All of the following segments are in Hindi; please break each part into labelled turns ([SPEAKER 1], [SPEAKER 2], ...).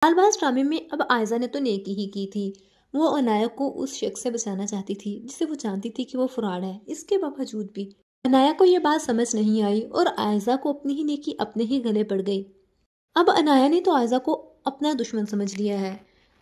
[SPEAKER 1] चालबाज ड्रामे में अब आयजा ने तो नेकी ही की थी। वो अनाया को उस शख्स से बचाना चाहती थी जिसे वो जानती थी कि वो फ्रॉड है। इसके बावजूद भी अनाया को ये बात समझ नहीं आई और आयजा को अपनी ही नेकी अपने ही गले पड़ गई। अब अनाया ने तो आयजा को अपना दुश्मन समझ लिया है।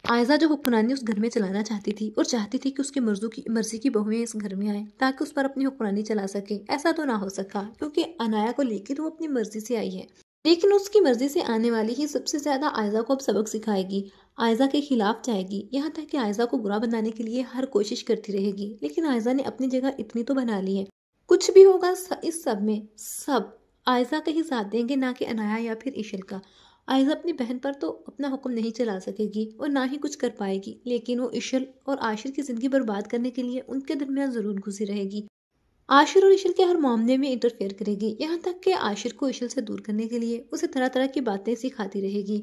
[SPEAKER 1] आयजा जो हुक्मरानी उस घर में चलाना चाहती थी और चाहती थी कि उसकी मर्जी की बहुएं इस घर में आए ताकि उस पर अपनी हुक्मरानी चला सके। ऐसा तो ना हो सका क्योंकि अनाया को लेकर वो अपनी मर्जी से आई है, लेकिन उसकी मर्जी से आने वाली ही सबसे ज्यादा आयजा को अब सबक सिखाएगी, आयजा के खिलाफ जाएगी, यहाँ तक कि आयजा को बुरा बनाने के लिए हर कोशिश करती रहेगी। लेकिन आयजा ने अपनी जगह इतनी तो बना ली है, कुछ भी होगा इस सब में सब आयजा का ही साथ देंगे, ना कि अनाया या फिर इशल का। आयजा अपनी बहन पर तो अपना हुक्म नहीं चला सकेगी और ना ही कुछ कर पाएगी, लेकिन वो इशल और आशिर की जिंदगी बर्बाद करने के लिए उनके दरमियान जरूर घुसी रहेगी। आशिर और इशल के हर मामले में इंटरफेयर करेगी, यहाँ तक कि आशिर को इशल से दूर करने के लिए उसे तरह तरह की बातें सिखाती रहेगी।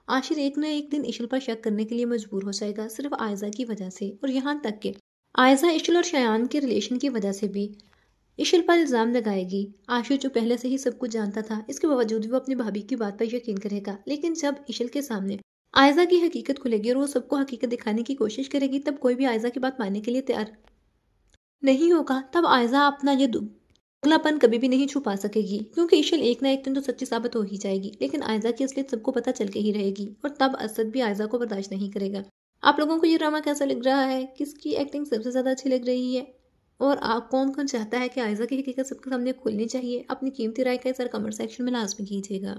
[SPEAKER 1] आशिर एक न एक दिन इशल पर शक करने के लिए मजबूर हो जाएगा सिर्फ आयजा की वजह से, और यहाँ तक कि आयजा इशल और शयान के रिलेशन की वजह से भी इशल पर इल्जाम लगाएगी। आशिर जो पहले से ही सब कुछ जानता था, इसके बावजूद भी वो अपनी भाभी की बात पर यकीन करेगा। लेकिन जब इशल के सामने आयजा की हकीकत खुलेगी और वो सबको हकीकत दिखाने की कोशिश करेगी, तब कोई भी आयजा की बात मानने के लिए तैयार नहीं होगा। तब आयजा अपना ये दोगलापन कभी भी नहीं छुपा सकेगी, क्योंकि इशल एक ना एक दिन तो सच्ची साबित हो ही जाएगी। लेकिन आयजा की असलियत सबको पता चल के ही रहेगी और तब असद भी आयजा को बर्दाश्त नहीं करेगा। आप लोगों को ये ड्रामा कैसा लग रहा है? किसकी एक्टिंग सबसे ज्यादा अच्छी लग रही है? और आप कौन कौन चाहता है कि आयजा की हकीकत सबके सामने खुलनी चाहिए? अपनी कीमती राय का इस कमेंट सेक्शन में लाजमी कीजिएगा।